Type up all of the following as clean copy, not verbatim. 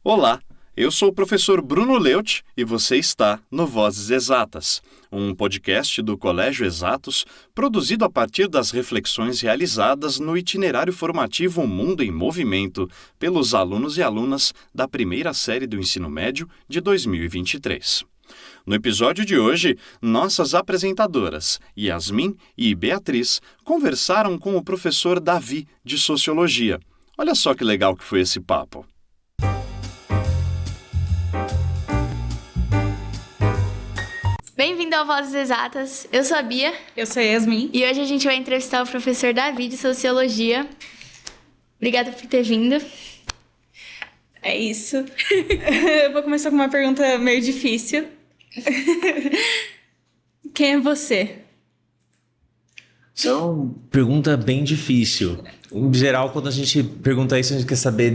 Olá, eu sou o professor Bruno Leut e você está no Vozes Exatas, um podcast do Colégio Exatos produzido a partir das reflexões realizadas no itinerário formativo Mundo em Movimento pelos alunos e alunas da primeira série do ensino médio de 2023. No episódio de hoje, nossas apresentadoras, Yasmin e Beatriz, conversaram com o professor Davi, de Sociologia. Olha só que legal que foi esse papo. Bem-vindo ao Vozes Exatas, eu sou a Bia. Eu sou a Yasmin. E hoje a gente vai entrevistar o professor Davi, de Sociologia. Obrigada por ter vindo. É isso. Eu vou começar com uma pergunta meio difícil. Quem é você? Isso é uma pergunta bem difícil. Em geral, quando a gente pergunta isso, a gente quer saber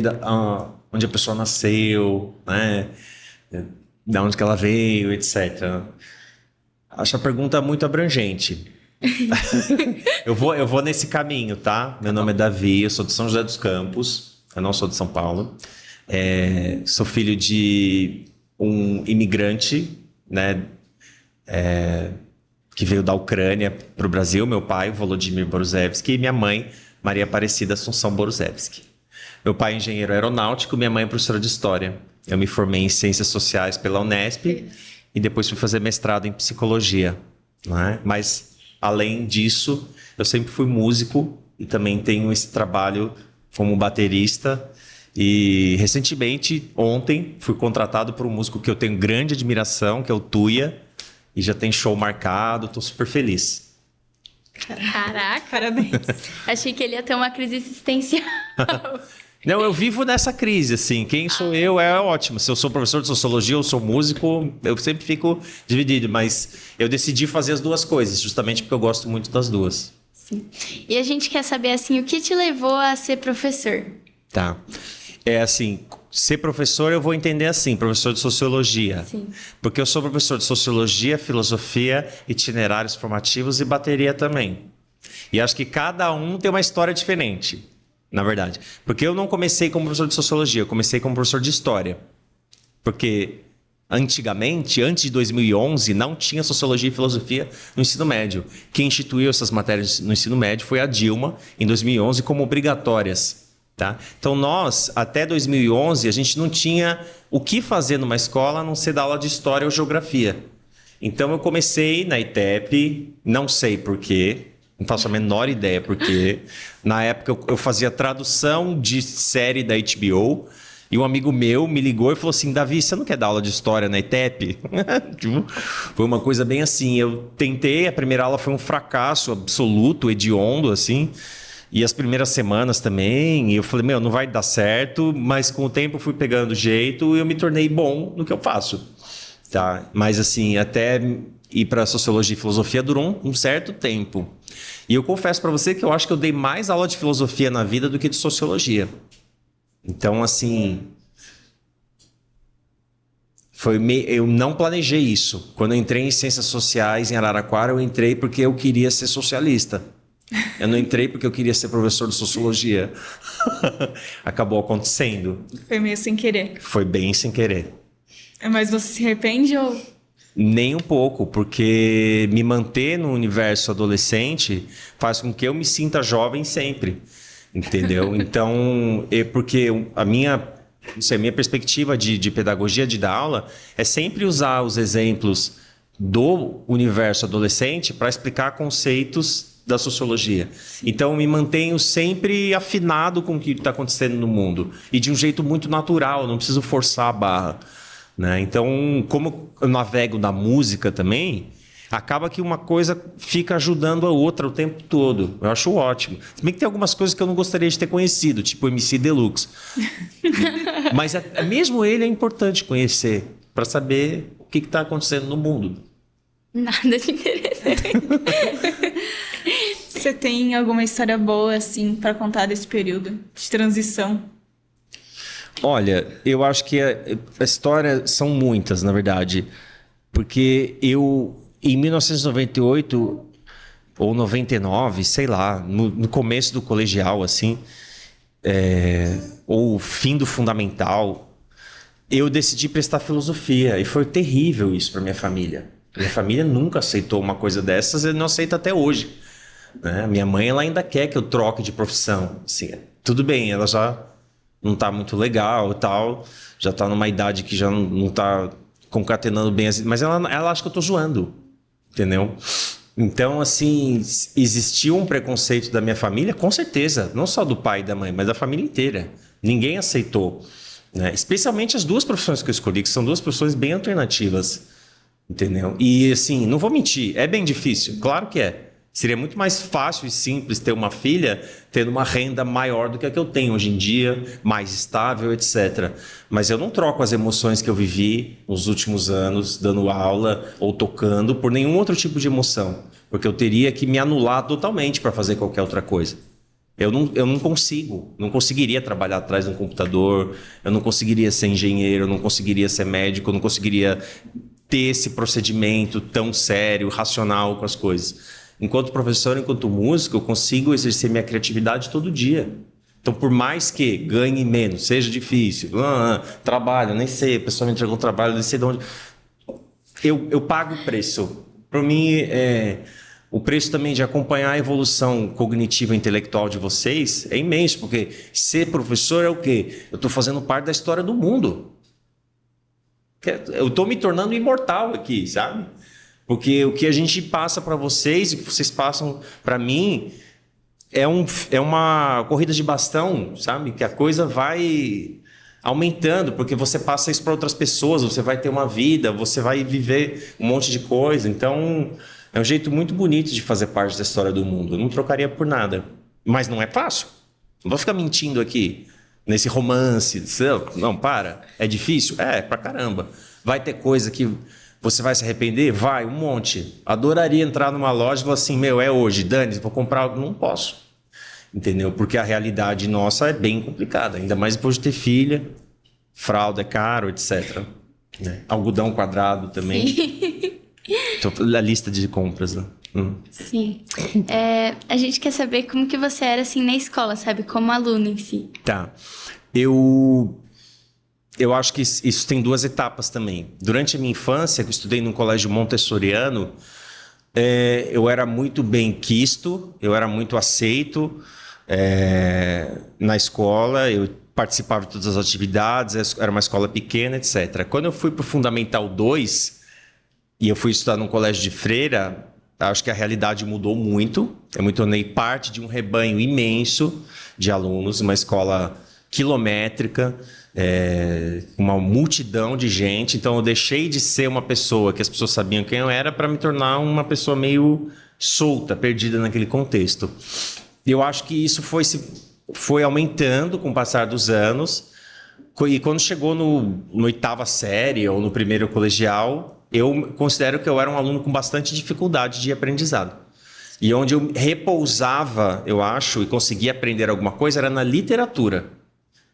onde a pessoa nasceu, né? De onde que ela veio, etc. Acho a pergunta muito abrangente. Eu vou nesse caminho, tá? Meu nome é Davi, eu sou de São José dos Campos, eu não sou de São Paulo. Sou filho de um imigrante, né? Que veio da Ucrânia para o Brasil, meu pai, Volodymyr Borusevski, e minha mãe, Maria Aparecida Assunção Borusevski. Meu pai é engenheiro aeronáutico, minha mãe é professora de História. Eu me formei em Ciências Sociais pela Unesp e depois fui fazer mestrado em Psicologia, né? Mas, além disso, eu sempre fui músico e também tenho esse trabalho como baterista. E, recentemente, ontem, fui contratado por um músico que eu tenho grande admiração, que é o Tuya, e já tem show marcado, estou super feliz. Caraca! Parabéns. Achei que ele ia ter uma crise existencial. Não, eu vivo nessa crise, assim. Quem sou eu é ótimo. Se eu sou professor de sociologia ou sou músico, eu sempre fico dividido. Mas eu decidi fazer as duas coisas, justamente porque eu gosto muito das duas. Sim. E a gente quer saber, assim, o que te levou a ser professor? Tá. Assim, ser professor eu vou entender assim, professor de sociologia. Sim. Porque eu sou professor de sociologia, filosofia, itinerários formativos e bateria também. E acho que cada um tem uma história diferente. Na verdade. Porque eu não comecei como professor de sociologia, eu comecei como professor de história. Porque antigamente, antes de 2011, não tinha sociologia e filosofia no ensino médio. Quem instituiu essas matérias no ensino médio foi a Dilma, em 2011, como obrigatórias. Tá? Então nós, até 2011, a gente não tinha o que fazer numa escola a não ser dar aula de história ou geografia. Então eu comecei na ITEP, não sei porquê. Não faço a menor ideia, porque na época eu fazia tradução de série da HBO e um amigo meu me ligou e falou assim: Davi, você não quer dar aula de história na ITEP? Foi uma coisa bem assim. Eu tentei, a primeira aula foi um fracasso absoluto, hediondo, assim. E as primeiras semanas também. E eu falei, não vai dar certo. Mas com o tempo eu fui pegando jeito e eu me tornei bom no que eu faço. Tá? Mas assim, até ir para sociologia e filosofia durou um certo tempo. E eu confesso para você que eu acho que eu dei mais aula de filosofia na vida do que de sociologia. Então, assim, eu não planejei isso. Quando eu entrei em Ciências Sociais em Araraquara, eu entrei porque eu queria ser socialista. Eu não entrei porque eu queria ser professor de sociologia. Acabou acontecendo. Foi meio sem querer. Foi bem sem querer. Mas você se arrepende ou... Nem um pouco, porque me manter no universo adolescente faz com que eu me sinta jovem sempre, entendeu? Então, porque a minha perspectiva de pedagogia, de dar aula, é sempre usar os exemplos do universo adolescente para explicar conceitos da sociologia. Então, eu me mantenho sempre afinado com o que está acontecendo no mundo e de um jeito muito natural, não preciso forçar a barra. Né? Então, como eu navego na música também, acaba que uma coisa fica ajudando a outra o tempo todo. Eu acho ótimo. Se bem que tem algumas coisas que eu não gostaria de ter conhecido, tipo o MC Deluxe. Mas mesmo ele é importante conhecer para saber o que está acontecendo no mundo. Nada de interessante. Você tem alguma história boa, assim, para contar desse período de transição? Olha, eu acho que a história são muitas, na verdade. Porque eu, em 1998 ou 99, sei lá, no começo do colegial, assim, ou fim do fundamental, eu decidi prestar filosofia e foi terrível isso para minha família. Minha família nunca aceitou uma coisa dessas e não aceita até hoje, né? Minha mãe, ela ainda quer que eu troque de profissão. Assim, tudo bem, ela já não tá muito legal e tal, já tá numa idade que já não tá concatenando bem, mas ela acha que eu tô zoando, entendeu? Então, assim, existiu um preconceito da minha família, com certeza, não só do pai e da mãe, mas da família inteira. Ninguém aceitou, né? Especialmente as duas profissões que eu escolhi, que são duas profissões bem alternativas, entendeu? E, assim, não vou mentir, é bem difícil, claro que é. Seria muito mais fácil e simples ter uma filha tendo uma renda maior do que a que eu tenho hoje em dia, mais estável, etc. Mas eu não troco as emoções que eu vivi nos últimos anos, dando aula ou tocando, por nenhum outro tipo de emoção. Porque eu teria que me anular totalmente para fazer qualquer outra coisa. Eu não conseguiria trabalhar atrás de um computador, eu não conseguiria ser engenheiro, eu não conseguiria ser médico, eu não conseguiria ter esse procedimento tão sério, racional com as coisas. Enquanto professor, enquanto músico, eu consigo exercer minha criatividade todo dia. Então, por mais que ganhe menos, seja difícil, trabalho, nem sei, a pessoa me entregou um trabalho, nem sei de onde. Eu pago o preço. Para mim, o preço também de acompanhar a evolução cognitiva e intelectual de vocês é imenso, porque ser professor é o quê? Eu estou fazendo parte da história do mundo. Eu estou me tornando imortal aqui, sabe? Porque o que a gente passa para vocês, o que vocês passam para mim, é uma corrida de bastão, sabe? Que a coisa vai aumentando, porque você passa isso para outras pessoas, você vai ter uma vida, você vai viver um monte de coisa. Então, é um jeito muito bonito de fazer parte da história do mundo. Eu não trocaria por nada. Mas não é fácil. Não vou ficar mentindo aqui, nesse romance. Não, para. É difícil? É, pra caramba. Vai ter coisa que você vai se arrepender? Vai, um monte. Adoraria entrar numa loja e falar assim, é hoje, Dani, vou comprar algo. Não posso. Entendeu? Porque a realidade nossa é bem complicada. Ainda mais depois de ter filha. Fralda é caro, etc. Né? Algodão quadrado também. Sim. A lista de compras, né? Sim. A gente quer saber como que você era assim na escola, sabe? Como aluno em si. Tá. Eu acho que isso tem duas etapas também. Durante a minha infância, que eu estudei num colégio montessoriano, eu era muito bem quisto, eu era muito aceito na escola, eu participava de todas as atividades, era uma escola pequena, etc. Quando eu fui para o Fundamental 2, e eu fui estudar num colégio de freira, acho que a realidade mudou muito. Eu me tornei parte de um rebanho imenso de alunos, uma escola quilométrica, uma multidão de gente. Então eu deixei de ser uma pessoa que as pessoas sabiam quem eu era para me tornar uma pessoa meio solta, perdida naquele contexto. E eu acho que isso foi aumentando com o passar dos anos. E quando chegou no oitava série ou no primeiro colegial, eu considero que eu era um aluno com bastante dificuldade de aprendizado. E onde eu repousava, eu acho, e conseguia aprender alguma coisa, era na literatura.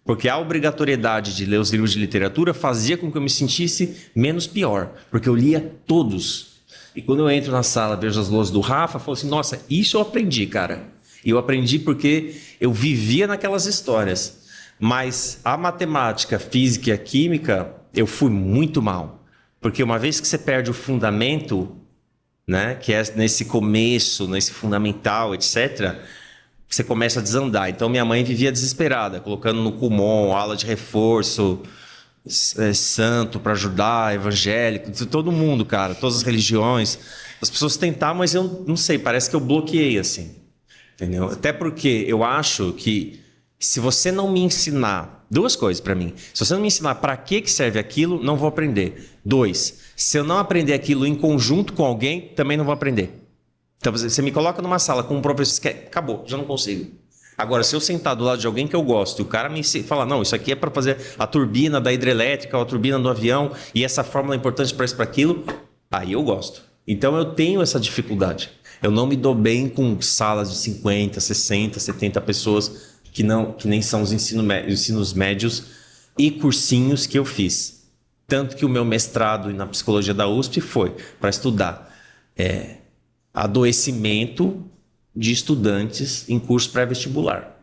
Porque a obrigatoriedade de ler os livros de literatura fazia com que eu me sentisse menos pior. Porque eu lia todos. E quando eu entro na sala, vejo as louças do Rafa, eu falo assim, nossa, isso eu aprendi, cara. E eu aprendi porque eu vivia naquelas histórias. Mas a matemática, a física e a química, eu fui muito mal. Porque uma vez que você perde o fundamento, né, que é nesse começo, nesse fundamental, etc., você começa a desandar. Então, minha mãe vivia desesperada, colocando no Kumon, aula de reforço, santo para ajudar, evangélico, todo mundo, cara, todas as religiões. As pessoas tentavam, mas eu não sei, parece que eu bloqueei, assim. Entendeu? Até porque eu acho que se você não me ensinar, duas coisas para mim. Se você não me ensinar para que serve aquilo, não vou aprender. 2, se eu não aprender aquilo em conjunto com alguém, também não vou aprender. Então você me coloca numa sala com um professor que acabou, já não consigo. Agora, se eu sentar do lado de alguém que eu gosto e o cara me fala, não, isso aqui é para fazer a turbina da hidrelétrica ou a turbina do avião e essa fórmula é importante para isso, para aquilo, aí eu gosto. Então eu tenho essa dificuldade. Eu não me dou bem com salas de 50, 60, 70 pessoas que nem são os ensinos médios e cursinhos que eu fiz. Tanto que o meu mestrado na psicologia da USP foi para estudar adoecimento de estudantes em curso pré-vestibular.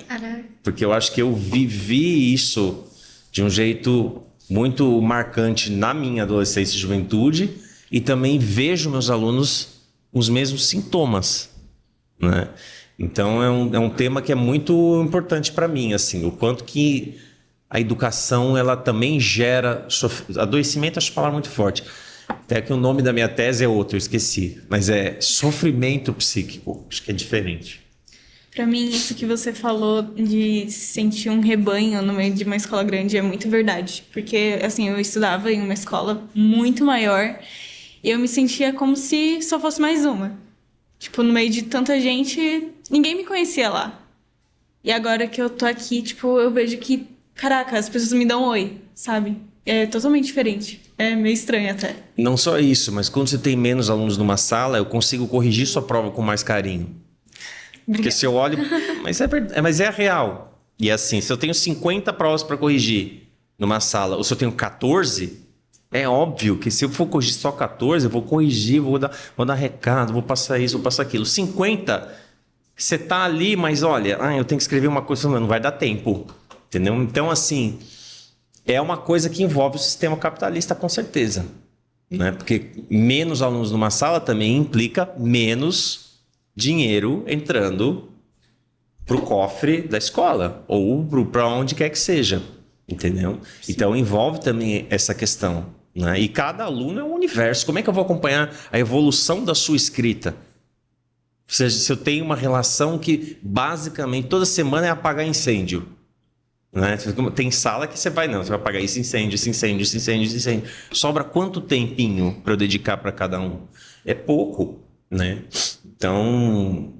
Caraca. Porque eu acho que eu vivi isso de um jeito muito marcante na minha adolescência e juventude, e também vejo meus alunos com os mesmos sintomas, né? Então é um tema que é muito importante para mim, assim, o quanto que a educação ela também gera adoecimento, acho a palavra muito forte. Até que o nome da minha tese é outro, eu esqueci, mas é sofrimento psíquico, acho que é diferente. Pra mim, isso que você falou de sentir um rebanho no meio de uma escola grande é muito verdade. Porque, assim, eu estudava em uma escola muito maior e eu me sentia como se só fosse mais uma. Tipo, no meio de tanta gente, ninguém me conhecia lá. E agora que eu tô aqui, tipo, eu vejo que, caraca, as pessoas me dão oi, sabe? É totalmente diferente. É meio estranho até. Não só isso, mas quando você tem menos alunos numa sala, eu consigo corrigir sua prova com mais carinho. Porque se eu olho... Mas é real. E assim, se eu tenho 50 provas para corrigir numa sala, ou se eu tenho 14, é óbvio que se eu for corrigir só 14, eu vou corrigir, vou dar recado, vou passar isso, vou passar aquilo. 50, você tá ali, mas olha, eu tenho que escrever uma coisa, não vai dar tempo. Entendeu? Então, assim, é uma coisa que envolve o sistema capitalista, com certeza. Né? Porque menos alunos numa sala também implica menos dinheiro entrando para o cofre da escola ou para onde quer que seja, entendeu? Sim. Então envolve também essa questão, né? E cada aluno é um universo. Como é que eu vou acompanhar a evolução da sua escrita? Ou seja, se eu tenho uma relação que basicamente toda semana é apagar incêndio, né? Tem sala que você vai apagar esse incêndio, esse incêndio, esse incêndio, esse incêndio. Sobra quanto tempinho para eu dedicar para cada um? É pouco, né? Então,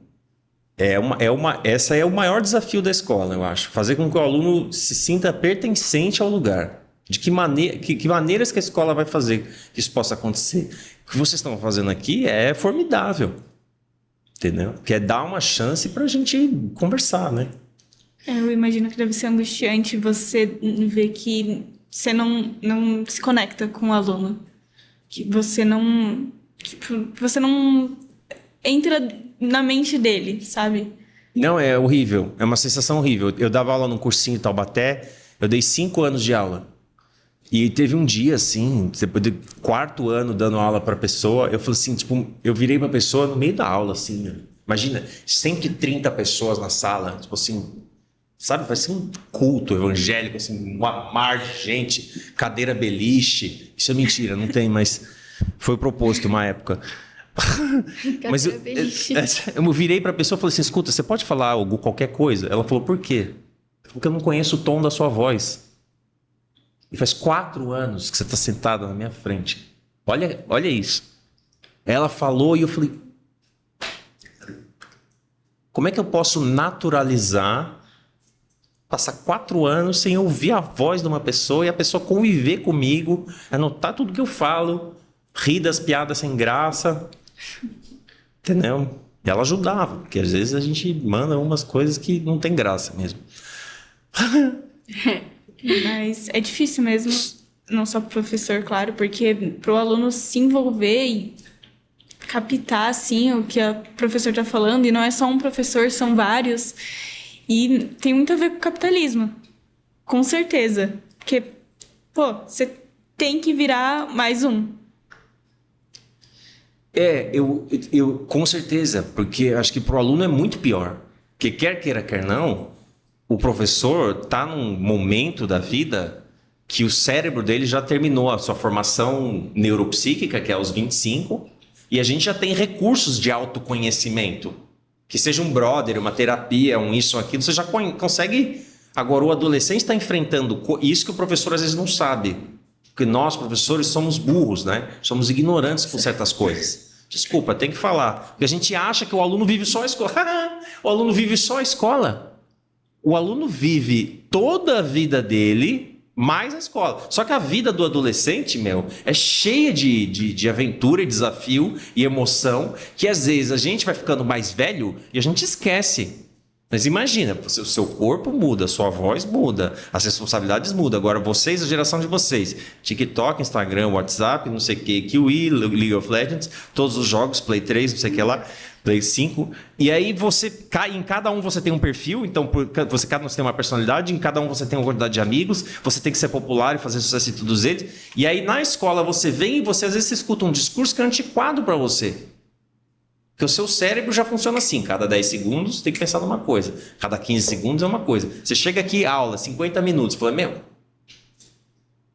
essa é o maior desafio da escola, eu acho. Fazer com que o aluno se sinta pertencente ao lugar. De que maneiras que a escola vai fazer que isso possa acontecer. O que vocês estão fazendo aqui é formidável. Entendeu? Que é dar uma chance para a gente conversar, né? Eu imagino que deve ser angustiante você ver que você não se conecta com o aluno. Que você não entra na mente dele, sabe? Não, é horrível. É uma sensação horrível. Eu dava aula num cursinho em Taubaté, eu dei 5 anos de aula. E teve um dia, assim, depois do 4º ano dando aula pra pessoa, eu falei assim, tipo, eu virei pra pessoa no meio da aula, assim, imagina, 130 pessoas na sala, tipo assim, sabe, parece um culto evangélico, assim, um mar de gente, cadeira beliche. Isso é mentira, não tem, mas foi proposto uma época. Mas eu virei pra pessoa e falei assim, escuta, você pode falar qualquer coisa? Ela falou, por quê? Porque eu não conheço o tom da sua voz. E faz 4 anos que você está sentada na minha frente. Olha isso. Ela falou e eu falei, como é que eu posso naturalizar passar 4 anos sem ouvir a voz de uma pessoa e a pessoa conviver comigo, anotar tudo que eu falo, rir das piadas sem graça, entendeu? E ela ajudava, porque às vezes a gente manda umas coisas que não tem graça mesmo. Mas é difícil mesmo, não só para o professor, claro, porque para o aluno se envolver e captar, assim, o que a professora está falando, e não é só um professor, são vários, e tem muito a ver com o capitalismo, com certeza, porque, você tem que virar mais um. Eu com certeza, porque acho que para o aluno é muito pior, porque quer queira, quer não, o professor está num momento da vida que o cérebro dele já terminou a sua formação neuropsíquica, que é aos 25, e a gente já tem recursos de autoconhecimento. Que seja um brother, uma terapia, um isso, aquilo, você já consegue... Agora, o adolescente está enfrentando isso que o professor às vezes não sabe. Porque nós, professores, somos burros, né? Somos ignorantes com certas coisas. Desculpa, tem que falar. Porque a gente acha que o aluno vive só a escola. O aluno vive só a escola. O aluno vive toda a vida dele, mais a escola. Só que a vida do adolescente, é cheia de aventura, e desafio e emoção, que às vezes a gente vai ficando mais velho e a gente esquece. Mas imagina, o seu corpo muda, a sua voz muda, as responsabilidades mudam. Agora vocês, a geração de vocês, TikTok, Instagram, WhatsApp, não sei o que, Kiwi, League of Legends, todos os jogos, Play 3, não sei o que lá. Play 5. E aí você cai, em cada um você tem um perfil, então cada um tem uma personalidade, em cada um você tem uma quantidade de amigos, você tem que ser popular e fazer sucesso em todos eles. E aí na escola você vem e você às vezes escuta um discurso que é antiquado para você. Porque o seu cérebro já funciona assim, cada 10 segundos tem que pensar numa coisa, cada 15 segundos é uma coisa. Você chega aqui, aula, 50 minutos, fala,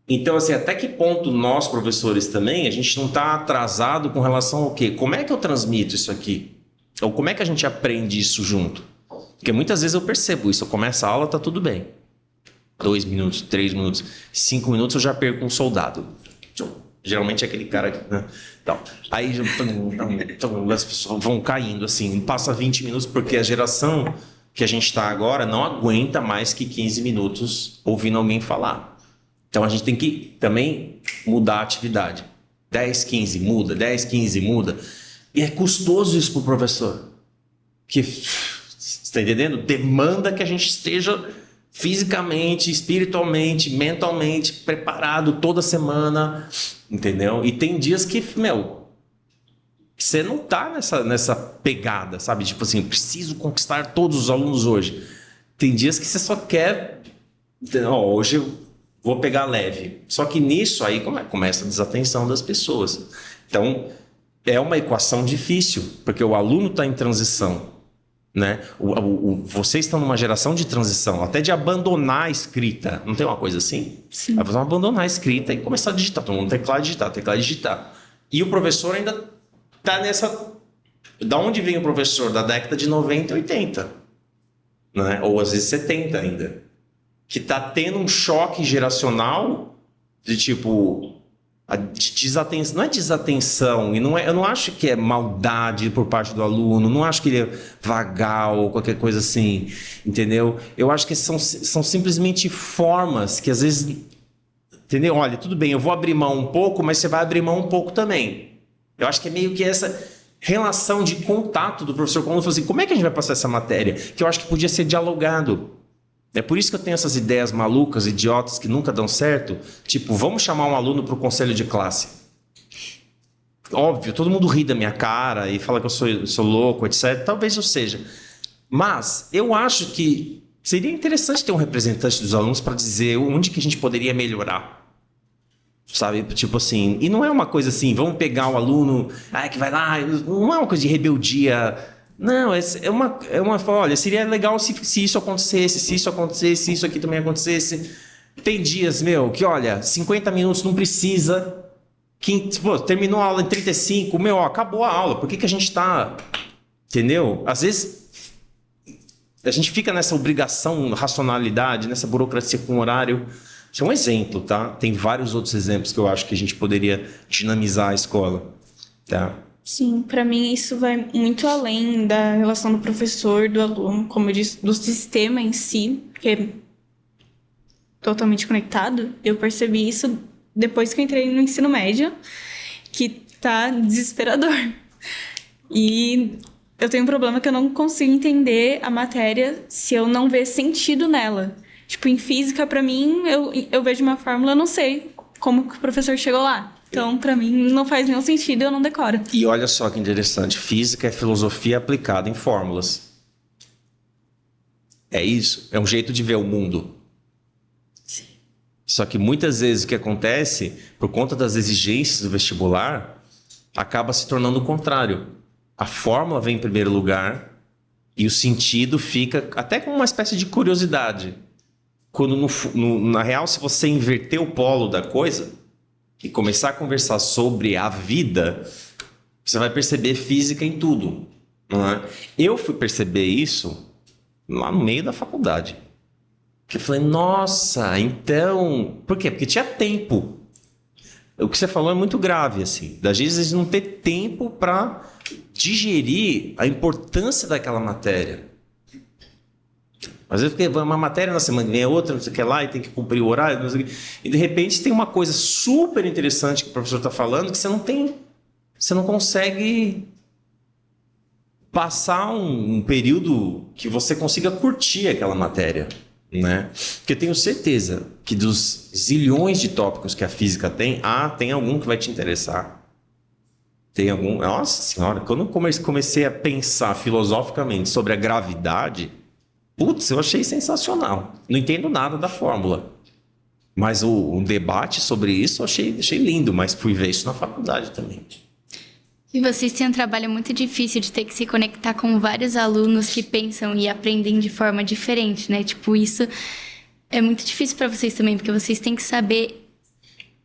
Então, assim, até que ponto nós, professores também, a gente não está atrasado com relação ao quê? Como é que eu transmito isso aqui? Ou como é que a gente aprende isso junto? Porque muitas vezes eu percebo isso, eu começo a aula, tá tudo bem. 2 minutos, 3 minutos, 5 minutos eu já perco um soldado. Geralmente é aquele cara que... Né? Então, aí as pessoas vão caindo, assim, passa 20 minutos, porque a geração que a gente está agora não aguenta mais que 15 minutos ouvindo alguém falar. Então a gente tem que também mudar a atividade. 10, 15, muda, 10, 15, muda. E é custoso isso para o professor. Que, você está entendendo? Demanda que a gente esteja fisicamente, espiritualmente, mentalmente preparado toda semana, entendeu? E tem dias que, você não tá nessa pegada, sabe? Tipo assim, preciso conquistar todos os alunos hoje. Tem dias que você só quer... hoje eu vou pegar leve. Só que nisso aí começa a desatenção das pessoas. Então, é uma equação difícil, porque o aluno está em transição. Né? Vocês estão numa geração de transição, até de abandonar a escrita. Não tem uma coisa assim? Sim. Vocês vão abandonar a escrita e começar a digitar. Todo mundo teclado digitar. E o professor ainda está nessa... Da onde vem o professor? Da década de 90 e 80. Né? Ou às vezes 70 ainda. Que está tendo um choque geracional de tipo... Desatenção, não é desatenção, e eu não acho que é maldade por parte do aluno, não acho que ele é vagal ou qualquer coisa assim, entendeu? Eu acho que são simplesmente formas que às vezes, entendeu? Olha, tudo bem, eu vou abrir mão um pouco, mas você vai abrir mão um pouco também. Eu acho que é meio que essa relação de contato do professor com o aluno, assim, como é que a gente vai passar essa matéria? Que eu acho que podia ser dialogado. É por isso que eu tenho essas ideias malucas, idiotas, que nunca dão certo. Tipo, vamos chamar um aluno para o conselho de classe. Óbvio, todo mundo ri da minha cara e fala que eu sou louco, etc. Talvez eu seja. Mas eu acho que seria interessante ter um representante dos alunos para dizer onde que a gente poderia melhorar. Sabe? Tipo assim, e não é uma coisa assim, vamos pegar o aluno, que vai lá, não é uma coisa de rebeldia... Não, olha, seria legal se isso acontecesse, se isso aqui também acontecesse. Tem dias, que olha, 50 minutos não precisa. Terminou a aula em 35, acabou a aula. Por que a gente tá... Entendeu? Às vezes, a gente fica nessa obrigação, racionalidade, nessa burocracia com horário. Isso é um exemplo, tá? Tem vários outros exemplos que eu acho que a gente poderia dinamizar a escola, tá? Sim, para mim isso vai muito além da relação do professor, do aluno, como eu disse, do sistema em si, que é totalmente conectado. Eu percebi isso depois que eu entrei no ensino médio, que tá desesperador. E eu tenho um problema que eu não consigo entender a matéria se eu não ver sentido nela. Tipo, em física, para mim, eu vejo uma fórmula, eu não sei como que o professor chegou lá. Então, para mim, não faz nenhum sentido, eu não decoro. E olha só que interessante, física é filosofia aplicada em fórmulas. É isso, é um jeito de ver o mundo. Sim. Só que muitas vezes o que acontece, por conta das exigências do vestibular, acaba se tornando o contrário. A fórmula vem em primeiro lugar e o sentido fica até com uma espécie de curiosidade. Quando, na real, se você inverter o polo da coisa... e começar a conversar sobre a vida, você vai perceber física em tudo. Não é? Eu fui perceber isso lá no meio da faculdade. Porque eu falei, nossa, então... Por quê? Porque tinha tempo. O que você falou é muito grave, assim. Às vezes não ter tempo para digerir a importância daquela matéria. Às vezes porque uma matéria na semana vem outra, não sei o que lá, e tem que cumprir o horário, não sei o que. E de repente tem uma coisa super interessante que o professor está falando que você não consegue passar um período que você consiga curtir aquela matéria, né? Porque eu tenho certeza que dos zilhões de tópicos que a física tem algum que vai te interessar. Tem algum... Nossa senhora, quando eu comecei a pensar filosoficamente sobre a gravidade, putz, eu achei sensacional. Não entendo nada da fórmula. Mas o debate sobre isso eu achei lindo, mas fui ver isso na faculdade também. E vocês têm um trabalho muito difícil de ter que se conectar com vários alunos que pensam e aprendem de forma diferente, né? Tipo, isso é muito difícil para vocês também, porque vocês têm que saber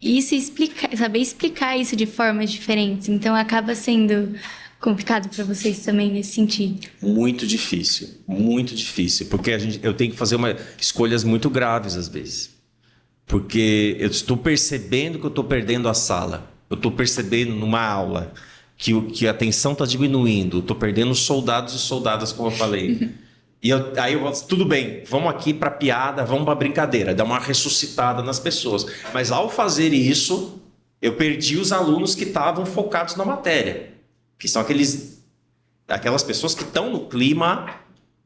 isso e saber explicar isso de formas diferentes. Então, acaba sendo complicado para vocês também nesse sentido. Muito difícil, porque eu tenho que fazer escolhas muito graves às vezes. Porque eu estou percebendo que eu estou perdendo a sala. Eu estou percebendo numa aula que a atenção está diminuindo. Estou perdendo soldados e soldadas, como eu falei. Aí eu vou, tudo bem, vamos aqui para piada, vamos para brincadeira, dar uma ressuscitada nas pessoas. Mas ao fazer isso, eu perdi os alunos que estavam focados na matéria. Que são aquelas pessoas que estão no clima,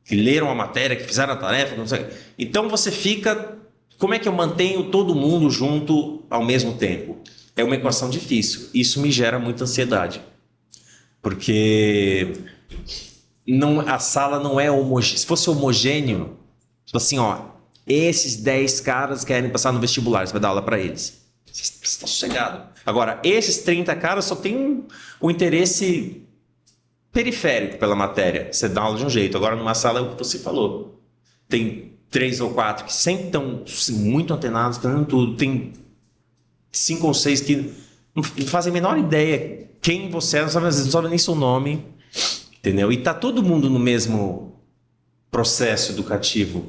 que leram a matéria, que fizeram a tarefa. Não sei. Então você fica... Como é que eu mantenho todo mundo junto ao mesmo tempo? É uma equação difícil. Isso me gera muita ansiedade. Porque a sala não é homogênea. Se fosse homogêneo, tipo assim, esses 10 caras querem passar no vestibular, você vai dar aula para eles. Você está sossegado. Agora, esses 30 caras só têm um interesse periférico pela matéria. Você dá aula de um jeito. Agora, numa sala, é o que você falou. Tem 3 ou 4 que sempre estão muito antenados, fazendo tudo. Tem 5 ou 6 que não fazem a menor ideia quem você é, às vezes não sabem nem seu nome, entendeu? E tá todo mundo no mesmo processo educativo,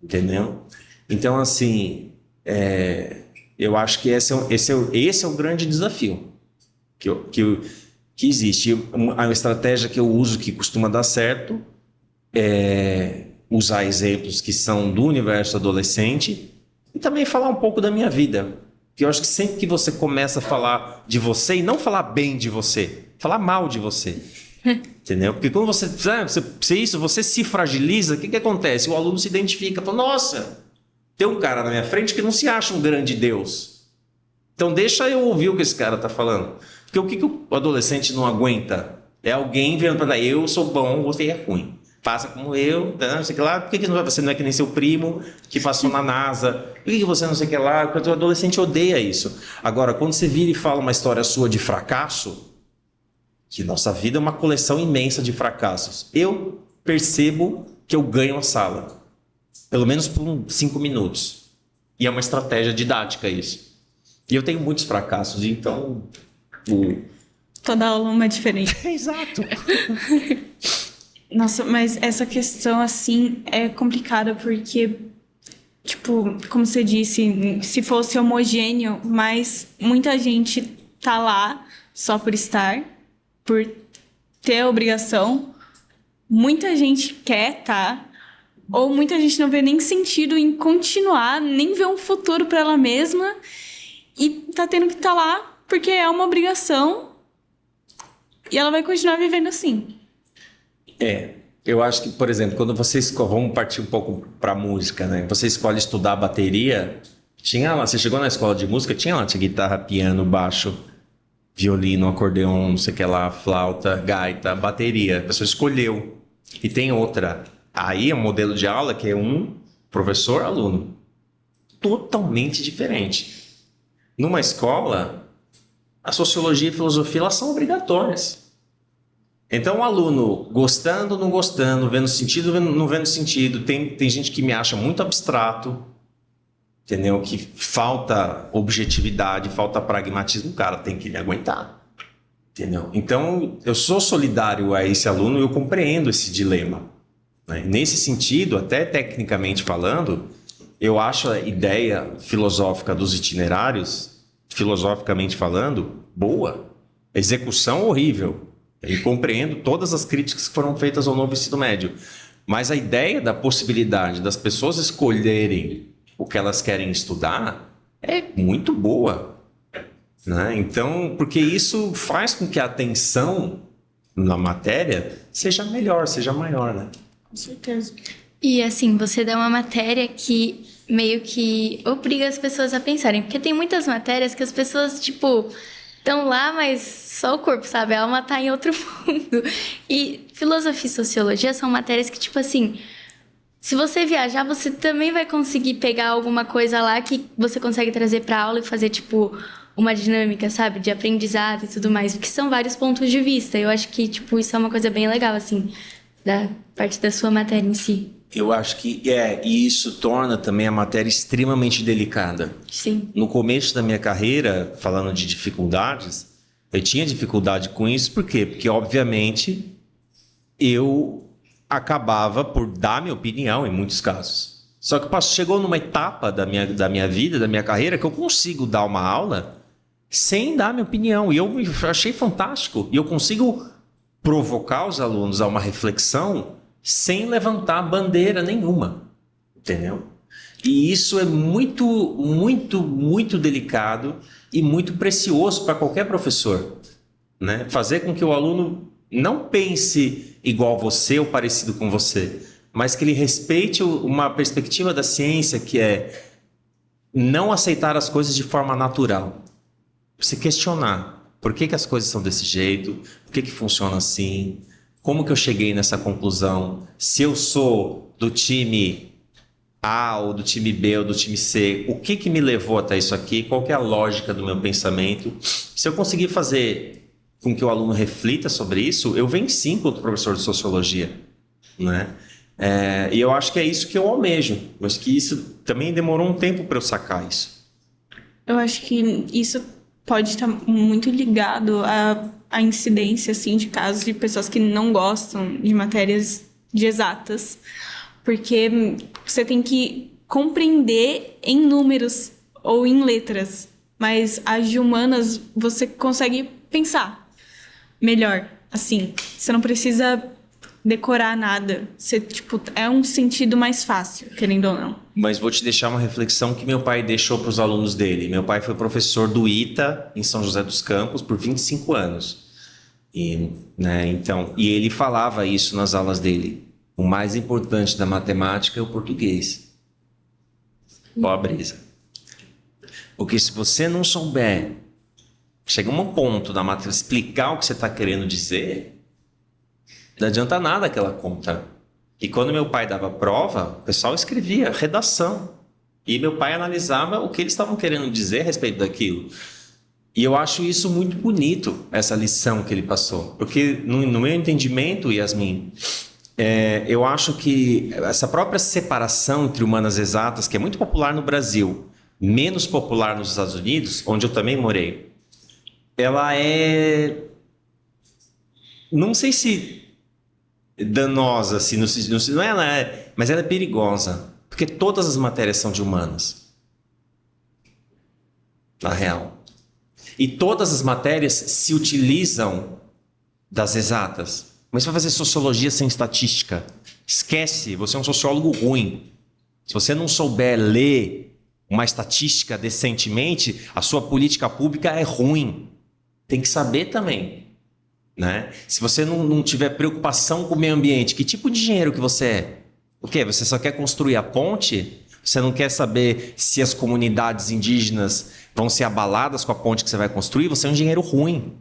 entendeu? Então, assim, eu acho que esse é o grande desafio que existe. A estratégia que eu uso, que costuma dar certo, é usar exemplos que são do universo adolescente e também falar um pouco da minha vida. Porque eu acho que sempre que você começa a falar de você, e não falar bem de você, falar mal de você, entendeu? Porque quando você se fragiliza, o que acontece? O aluno se identifica, fala, nossa, tem um cara na minha frente que não se acha um grande Deus. Então deixa eu ouvir o que esse cara está falando. Porque o que o adolescente não aguenta? É alguém vendo para eu sou bom, você é ruim. Faça como eu, não sei o que lá. Por que você não é que nem seu primo que passou na NASA? Por que você não sei o que lá? Porque o adolescente odeia isso. Agora, quando você vira e fala uma história sua de fracasso, que nossa vida é uma coleção imensa de fracassos, eu percebo que eu ganho a sala. Pelo menos por 5 minutos. E é uma estratégia didática isso. E eu tenho muitos fracassos, então... Toda aula uma é diferente. Exato. Nossa, mas essa questão, assim, é complicada porque, tipo, como você disse, se fosse homogêneo, mas muita gente tá lá só por estar, por ter a obrigação, muita gente quer ou muita gente não vê nem sentido em continuar, nem vê um futuro para ela mesma e tá tendo que estar lá porque é uma obrigação e ela vai continuar vivendo assim. Eu acho que, por exemplo, quando você vamos partir um pouco para música, né? Você escolhe estudar bateria, tinha lá, você chegou na escola de música, tinha guitarra, piano, baixo, violino, acordeon, não sei o que lá, flauta, gaita, bateria. A pessoa escolheu. E tem outra. Aí é um modelo de aula que é um professor-aluno. Totalmente diferente. Numa escola, a sociologia e a filosofia elas são obrigatórias. Então, o aluno, gostando, não gostando, vendo sentido, não vendo sentido, tem gente que me acha muito abstrato, entendeu? Que falta objetividade, falta pragmatismo, o cara tem que me aguentar, entendeu? Então, eu sou solidário a esse aluno e eu compreendo esse dilema, né? Nesse sentido, até tecnicamente falando, eu acho a ideia filosófica dos itinerários, filosoficamente falando, boa. Execução horrível. E compreendo todas as críticas que foram feitas ao novo ensino médio. Mas a ideia da possibilidade das pessoas escolherem o que elas querem estudar é muito boa, né? Então, porque isso faz com que a atenção na matéria seja melhor, seja maior, né? Com certeza. E assim, você dá uma matéria que meio que obriga as pessoas a pensarem. Porque tem muitas matérias que as pessoas, tipo, estão lá, mas só o corpo, sabe? A alma tá em outro mundo. E filosofia e sociologia são matérias que, tipo assim, se você viajar, você também vai conseguir pegar alguma coisa lá que você consegue trazer pra aula e fazer, tipo, uma dinâmica, sabe? De aprendizado e tudo mais. Porque são vários pontos de vista. Eu acho que, tipo, isso é uma coisa bem legal, assim, da parte da sua matéria em si. Eu acho que e isso torna também a matéria extremamente delicada. Sim. No começo da minha carreira, falando de dificuldades, eu tinha dificuldade com isso, por quê? Porque, obviamente, eu acabava por dar minha opinião em muitos casos. Só que chegou numa etapa da minha vida, da minha carreira, que eu consigo dar uma aula sem dar minha opinião. E eu achei fantástico. E eu consigo provocar os alunos a uma reflexão sem levantar bandeira nenhuma. Entendeu? E isso é muito, muito, muito delicado e muito precioso para qualquer professor, né? Fazer com que o aluno não pense igual você ou parecido com você, mas que ele respeite uma perspectiva da ciência que é não aceitar as coisas de forma natural. Você questionar por que as coisas são desse jeito, por que funciona assim, como que eu cheguei nessa conclusão, se eu sou do time A ou do time B ou do time C, o que me levou até isso aqui, qual que é a lógica do meu pensamento. Se eu conseguir fazer com que o aluno reflita sobre isso, eu venci enquanto professor de sociologia, né? E eu acho que é isso que eu almejo, mas que isso também demorou um tempo para eu sacar isso. Eu acho que isso pode estar muito ligado à incidência, assim, de casos de pessoas que não gostam de matérias de exatas, porque você tem que compreender em números ou em letras, mas as de humanas você consegue pensar melhor, assim, você não precisa decorar nada, você, tipo, é um sentido mais fácil, querendo ou não. Mas vou te deixar uma reflexão que meu pai deixou para os alunos dele. Meu pai foi professor do ITA, em São José dos Campos, por 25 anos. E ele falava isso nas aulas dele. O mais importante da matemática é o português. Pobreza. Porque se você não souber, chega um ponto da matemática, explicar o que você está querendo dizer, não adianta nada aquela conta. E quando meu pai dava prova, o pessoal escrevia redação. E meu pai analisava o que eles estavam querendo dizer a respeito daquilo. E eu acho isso muito bonito, essa lição que ele passou. Porque no meu entendimento, Yasmin, eu acho que essa própria separação entre humanas exatas, que é muito popular no Brasil, menos popular nos Estados Unidos, onde eu também morei, ela é... não sei se danosa, assim, não ela é, mas ela é perigosa, porque todas as matérias são de humanas, na real. E todas as matérias se utilizam das exatas. Mas você vai fazer sociologia sem estatística, esquece, você é um sociólogo ruim. Se você não souber ler uma estatística decentemente, a sua política pública é ruim. Tem que saber também, né? Se você não tiver preocupação com o meio ambiente, que tipo de engenheiro que você é? O quê? Você só quer construir a ponte? Você não quer saber se as comunidades indígenas vão ser abaladas com a ponte que você vai construir? Você é um engenheiro ruim.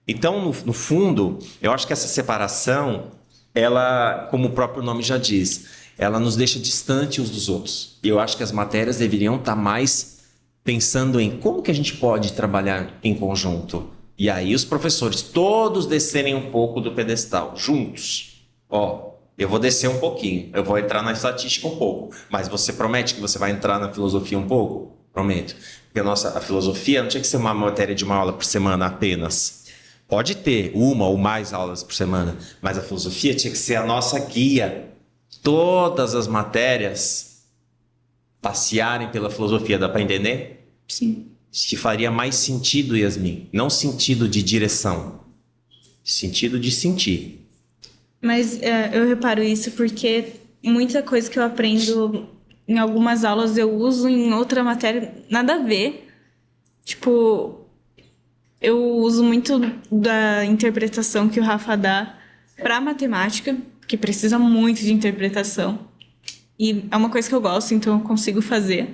Então, no fundo, eu acho que essa separação, ela, como o próprio nome já diz, ela nos deixa distante uns dos outros. E eu acho que as matérias deveriam estar mais pensando em como que a gente pode trabalhar em conjunto. E aí os professores todos descerem um pouco do pedestal, juntos. Eu vou descer um pouquinho, eu vou entrar na estatística um pouco, mas você promete que você vai entrar na filosofia um pouco? Prometo. Porque a filosofia não tinha que ser uma matéria de uma aula por semana apenas. Pode ter uma ou mais aulas por semana, mas a filosofia tinha que ser a nossa guia. Todas as matérias passearem pela filosofia, dá para entender? Sim. Que faria mais sentido, Yasmin. Não sentido de direção, sentido de sentir. Mas eu reparo isso porque muita coisa que eu aprendo em algumas aulas eu uso em outra matéria, nada a ver. Tipo, eu uso muito da interpretação que o Rafa dá para matemática, que precisa muito de interpretação. E é uma coisa que eu gosto, então eu consigo fazer.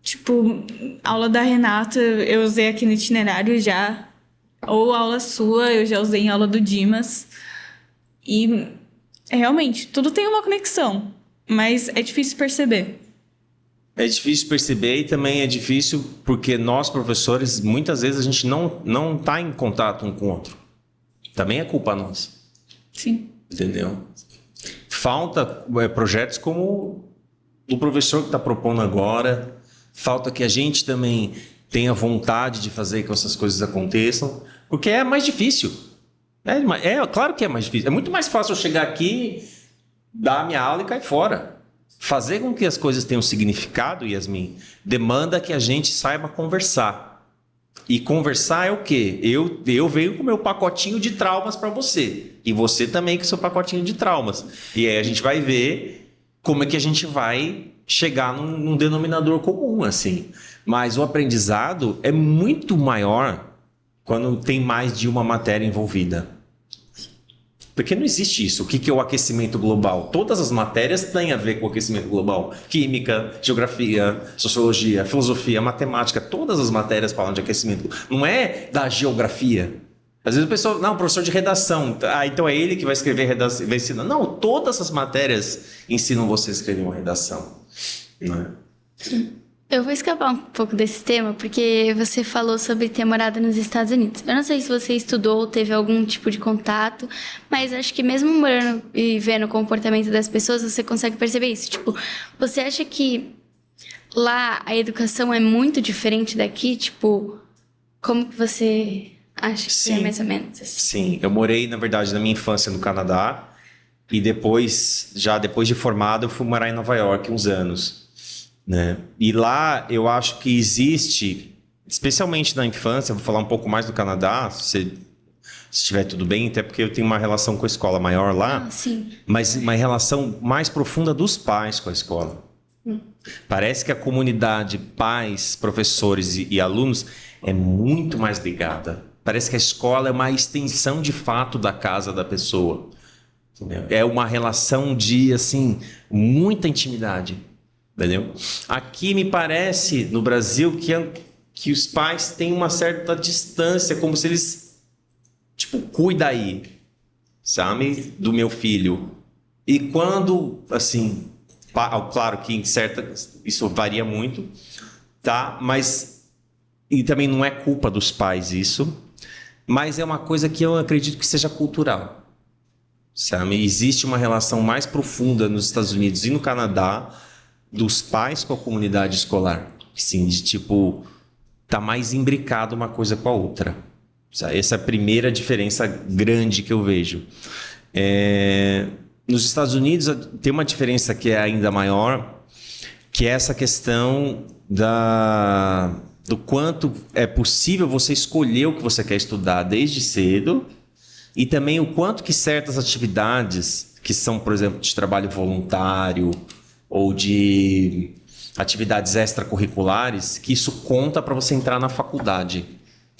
Tipo, a aula da Renata eu usei aqui no itinerário já ou aula sua, eu já usei em aula do Dimas. E realmente, tudo tem uma conexão, mas é difícil perceber. É difícil perceber e também é difícil porque nós, professores, muitas vezes a gente não está em contato um com o outro. Também é culpa nossa. Sim. Entendeu? Falta projetos como o professor que está propondo agora. Falta que a gente também tenha vontade de fazer que essas coisas aconteçam. Porque é mais difícil. Claro que é mais difícil. É muito mais fácil eu chegar aqui, dar a minha aula e cair fora. Fazer com que as coisas tenham significado, Yasmin, demanda que a gente saiba conversar. E conversar é o quê? Eu venho com o meu pacotinho de traumas para você. E você também com o seu pacotinho de traumas. E aí a gente vai ver como é que a gente vai chegar num denominador comum, assim. Mas o aprendizado é muito maior quando tem mais de uma matéria envolvida. Porque não existe isso. O que é o aquecimento global? Todas as matérias têm a ver com o aquecimento global. Química, geografia, sociologia, filosofia, matemática. Todas as matérias falam de aquecimento. Não é da geografia. Às vezes o pessoal... Não, professor de redação. Então é ele que vai escrever redação, vai ensinar. Não, todas as matérias ensinam você a escrever uma redação. Não é? Sim. Eu vou escapar um pouco desse tema, porque você falou sobre ter morado nos Estados Unidos. Eu não sei se você estudou ou teve algum tipo de contato, mas acho que mesmo morando e vendo o comportamento das pessoas, você consegue perceber isso. Tipo, você acha que lá a educação é muito diferente daqui? Tipo, como que você acha que é mais ou menos assim? Sim, eu morei, na verdade, na minha infância no Canadá e depois de formado, eu fui morar em Nova York uns anos. Né? E lá eu acho que existe, especialmente na infância, vou falar um pouco mais do Canadá, se estiver tudo bem, até porque eu tenho uma relação com a escola maior lá, Sim. Mas uma relação mais profunda dos pais com a escola. Parece que a comunidade, pais, professores e alunos é muito mais ligada. Parece que a escola é uma extensão de fato da casa da pessoa. Entendeu? É uma relação de, assim, muita intimidade. Entendeu? Aqui me parece, no Brasil, que os pais têm uma certa distância, como se eles, tipo, cuida aí, sabe, do meu filho. E quando, assim, claro que isso varia muito, tá? Mas, e também não é culpa dos pais isso, mas é uma coisa que eu acredito que seja cultural, sabe? Existe uma relação mais profunda nos Estados Unidos e no Canadá dos pais com a comunidade escolar. Sim, de tipo, tá mais imbricado uma coisa com a outra. Essa é a primeira diferença grande que eu vejo. Nos Estados Unidos tem uma diferença que é ainda maior, que é essa questão do quanto é possível você escolher o que você quer estudar desde cedo e também o quanto que certas atividades que são, por exemplo, de trabalho voluntário ou de atividades extracurriculares, que isso conta para você entrar na faculdade.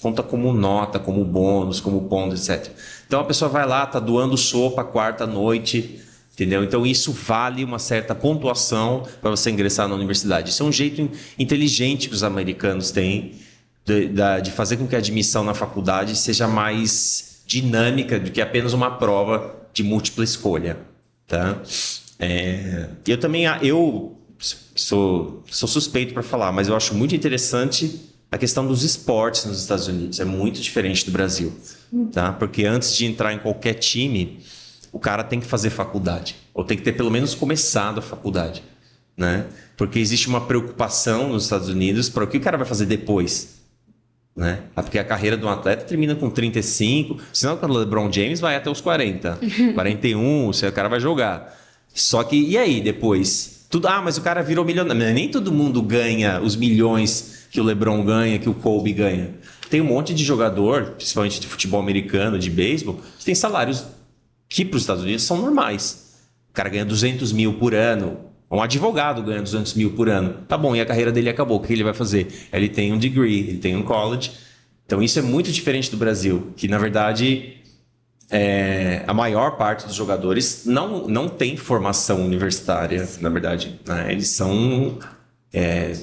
Conta como nota, como bônus, como ponto, etc. Então a pessoa vai lá, está doando sopa quarta noite, entendeu? Então isso vale uma certa pontuação para você ingressar na universidade. Isso é um jeito inteligente que os americanos têm de fazer com que a admissão na faculdade seja mais dinâmica do que apenas uma prova de múltipla escolha, tá? Eu sou suspeito para falar, mas eu acho muito interessante a questão dos esportes nos Estados Unidos. É muito diferente do Brasil, tá? Porque antes de entrar em qualquer time, o cara tem que fazer faculdade, ou tem que ter pelo menos começado a faculdade, né? Porque existe uma preocupação nos Estados Unidos para o que o cara vai fazer depois, né? Porque a carreira de um atleta termina com 35, senão quando o LeBron James vai até os 40, 41, o cara vai jogar. Só que, e aí, depois? Mas o cara virou milionário. Nem todo mundo ganha os milhões que o LeBron ganha, que o Kobe ganha. Tem um monte de jogador, principalmente de futebol americano, de beisebol, que tem salários que para os Estados Unidos são normais. O cara ganha 200 mil por ano. Um advogado ganha 200 mil por ano. Tá bom, e a carreira dele acabou. O que ele vai fazer? Ele tem um degree, ele tem um college. Então isso é muito diferente do Brasil, que na verdade... a maior parte dos jogadores não tem formação universitária, na verdade, né? Eles são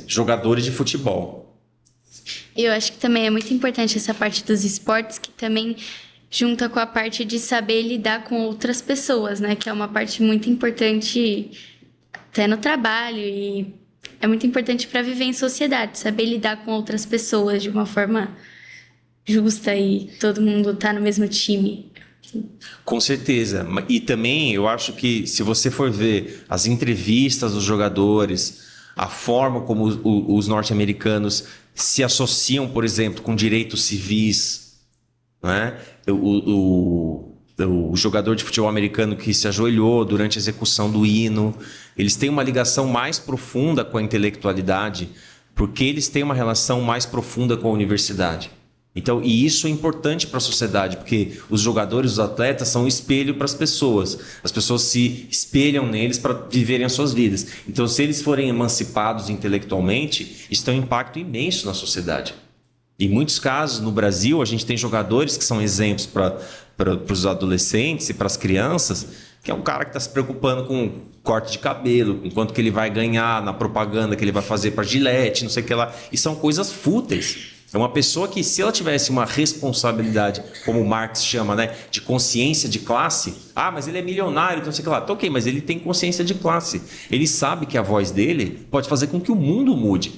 jogadores de futebol. Eu acho que também é muito importante essa parte dos esportes, que também junta com a parte de saber lidar com outras pessoas, né? Que é uma parte muito importante até no trabalho e é muito importante para viver em sociedade, saber lidar com outras pessoas de uma forma justa e todo mundo tá no mesmo time. Com certeza. E também eu acho que se você for ver as entrevistas dos jogadores, a forma como os norte-americanos se associam, por exemplo, com direitos civis, né? O jogador de futebol americano que se ajoelhou durante a execução do hino, eles têm uma ligação mais profunda com a intelectualidade, porque eles têm uma relação mais profunda com a universidade. Então, e isso é importante para a sociedade, porque os jogadores, os atletas são um espelho para as pessoas se espelham neles para viverem as suas vidas. Então, se eles forem emancipados intelectualmente, isso tem um impacto imenso na sociedade. Em muitos casos, no Brasil, a gente tem jogadores que são exemplos para os adolescentes e para as crianças, que é um cara que está se preocupando com corte de cabelo, com quanto que ele vai ganhar na propaganda que ele vai fazer para Gillette, não sei o que lá. E são coisas fúteis. É uma pessoa que, se ela tivesse uma responsabilidade, como o Marx chama, né, de consciência de classe, mas ele é milionário, então não sei o que lá. Tá, ok, mas ele tem consciência de classe. Ele sabe que a voz dele pode fazer com que o mundo mude,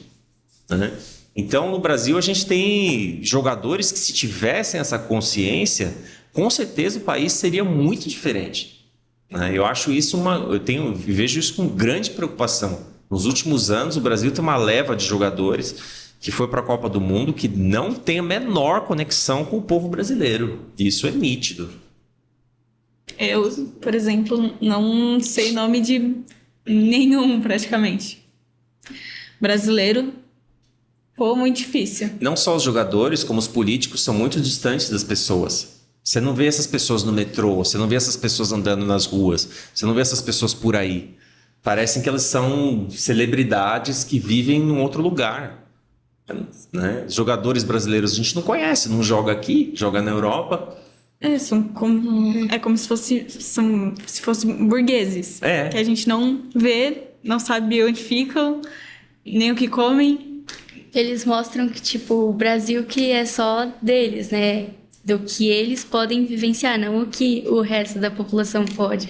né? Então, no Brasil, a gente tem jogadores que, se tivessem essa consciência, com certeza o país seria muito diferente, né? Eu acho isso vejo isso com grande preocupação. Nos últimos anos, o Brasil tem uma leva de jogadores que foi para a Copa do Mundo que não tem a menor conexão com o povo brasileiro. Isso é nítido. Eu, por exemplo, não sei nome de nenhum, praticamente. Brasileiro, pô, muito difícil. Não só os jogadores, como os políticos são muito distantes das pessoas. Você não vê essas pessoas no metrô, você não vê essas pessoas andando nas ruas, você não vê essas pessoas por aí. Parecem que elas são celebridades que vivem em um outro lugar, né? Jogadores brasileiros a gente não conhece, não joga aqui, joga na Europa. É como se fossem burgueses. Que a gente não vê, não sabe onde ficam, nem o que comem. Eles mostram que, tipo, o Brasil que é só deles, né? Do que eles podem vivenciar, não o que o resto da população pode.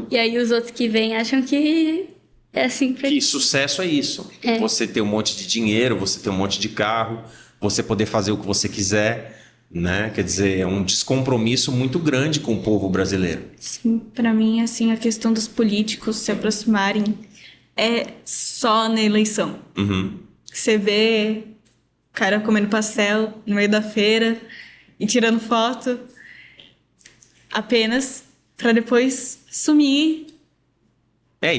E aí os outros que vêm acham que é assim pra... Que sucesso é isso. Você ter um monte de dinheiro, você ter um monte de carro, você poder fazer o que você quiser, né? Quer dizer, é um descompromisso muito grande com o povo brasileiro. Sim, pra mim, assim, a questão dos políticos se aproximarem é só na eleição. Você vê o cara comendo pastel no meio da feira e tirando foto apenas para depois sumir. E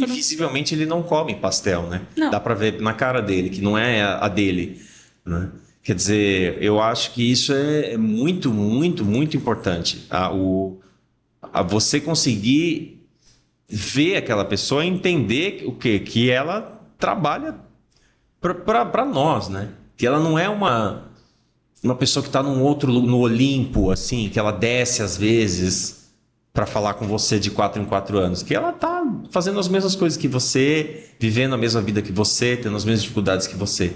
visivelmente ele não come pastel, né? Não. Dá para ver na cara dele que não é a dele, né? Quer dizer, eu acho que isso é muito, muito, muito importante. Você conseguir ver aquela pessoa e entender o quê? Que ela trabalha para nós, né? Que ela não é uma pessoa que está no Olimpo, assim, que ela desce às vezes para falar com você de 4 em 4 anos, que ela está fazendo as mesmas coisas que você, vivendo a mesma vida que você, tendo as mesmas dificuldades que você,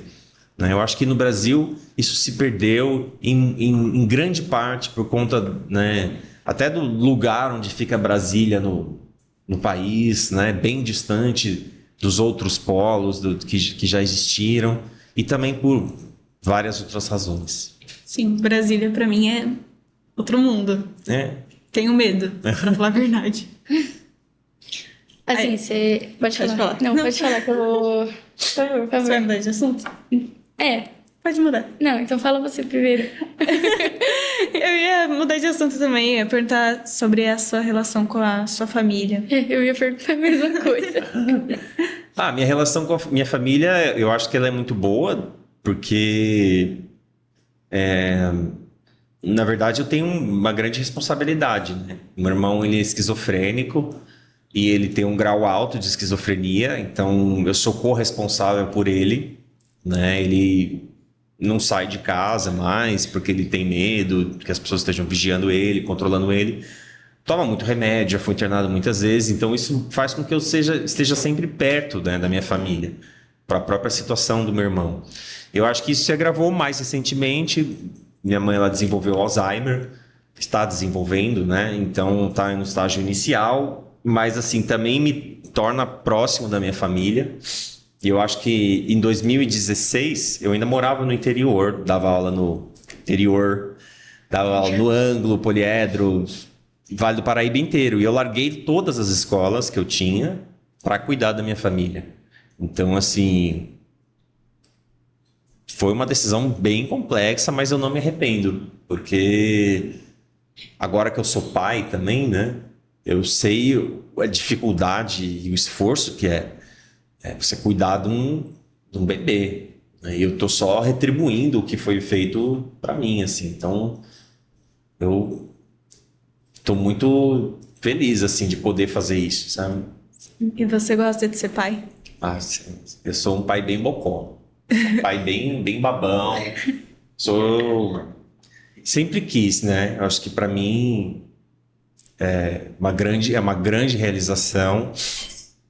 né? Eu acho que no Brasil isso se perdeu em grande parte por conta, né, até do lugar onde fica Brasília no país, né, bem distante dos outros polos que já existiram, e também por várias outras razões. Sim, Brasília para mim é outro mundo. Tenho medo, pra falar a verdade. Assim, você... Pode falar. Não, pode falar que eu vou... Por favor. Você vai mudar de assunto? Pode mudar. Não, então fala você primeiro. Eu ia mudar de assunto também, ia perguntar sobre a sua relação com a sua família. Eu ia perguntar a mesma coisa. Minha relação com a minha família, eu acho que ela é muito boa, porque... na verdade, eu tenho uma grande responsabilidade, né? Meu irmão, ele é esquizofrênico e ele tem um grau alto de esquizofrenia, então eu sou corresponsável por ele, né? Ele não sai de casa mais porque ele tem medo que as pessoas estejam vigiando ele, controlando ele. Toma muito remédio, já foi internado muitas vezes, então isso faz com que eu esteja sempre perto, né, da minha família. para a própria situação do meu irmão. Eu acho que isso se agravou mais recentemente. Minha mãe, ela desenvolveu Alzheimer, está desenvolvendo, né? Então está no estágio inicial, mas assim também me torna próximo da minha família. E eu acho que em 2016 eu ainda morava no interior, dava aula no interior, dava aula no Ângulo, Poliedro, Vale do Paraíba inteiro. E eu larguei todas as escolas que eu tinha para cuidar da minha família. Então, assim, foi uma decisão bem complexa, mas eu não me arrependo, porque agora que eu sou pai também, né? Eu sei a dificuldade e o esforço que é você cuidar de um bebê, né? E eu tô só retribuindo o que foi feito para mim, assim. Então, eu tô muito feliz, assim, de poder fazer isso, sabe? E você gosta de ser pai? Ah, sim. Eu sou um pai bem bocó. Um pai bem babão. Sempre quis, né? Eu acho que para mim é uma grande realização.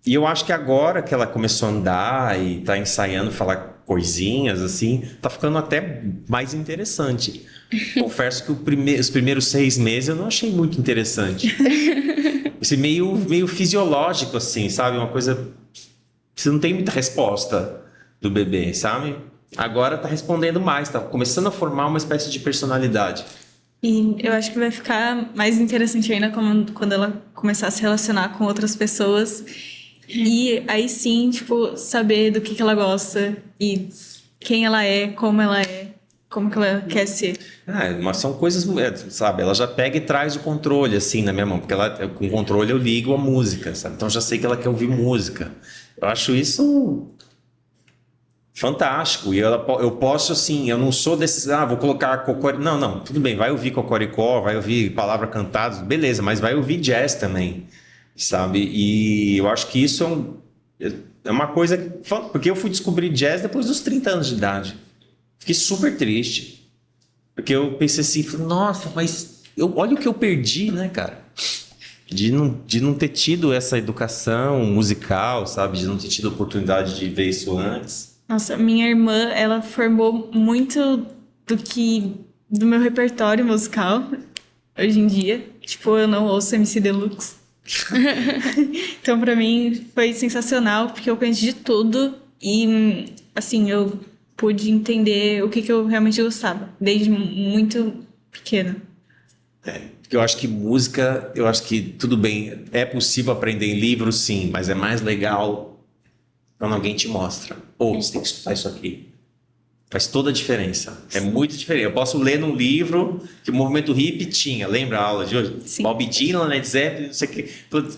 E eu acho que agora que ela começou a andar e tá ensaiando falar coisinhas, assim, tá ficando até mais interessante. Confesso que os primeiros 6 meses eu não achei muito interessante. Esse meio fisiológico, assim, sabe? Uma coisa... Você não tem muita resposta do bebê, sabe? Agora tá respondendo mais, tá começando a formar uma espécie de personalidade. E eu acho que vai ficar mais interessante ainda quando ela começar a se relacionar com outras pessoas. E aí sim, tipo, saber do que ela gosta e quem ela é, como que ela quer ser. Mas são coisas, sabe? Ela já pega e traz o controle, assim, na minha mão. Porque com o controle eu ligo a música, sabe? Então já sei que ela quer ouvir música. Eu acho isso fantástico. E eu posso, assim, eu não sou desses... vou colocar Cocoricó... Não, tudo bem. Vai ouvir Cocoricó, vai ouvir palavra cantada, beleza. Mas vai ouvir jazz também, sabe? E eu acho que isso é uma coisa... Porque eu fui descobrir jazz depois dos 30 anos de idade. Fiquei super triste. Porque eu pensei assim, nossa, mas olha o que eu perdi, né, cara? De não ter tido essa educação musical, sabe? De não ter tido a oportunidade de ver isso antes. Nossa, minha irmã, ela formou muito do meu repertório musical hoje em dia. Tipo, eu não ouço MC Deluxe. Então, pra mim, foi sensacional, porque eu aprendi de tudo. E, assim, eu pude entender o que eu realmente gostava, desde muito pequena. Porque eu acho que música, tudo bem, é possível aprender em livros, sim, mas é mais legal quando alguém te mostra. Você tem que escutar isso aqui. Faz toda a diferença. É muito diferente. Eu posso ler num livro que o movimento hippie tinha. Lembra a aula de hoje? Sim. Bob Dylan, Led Zeppelin, não sei o quê.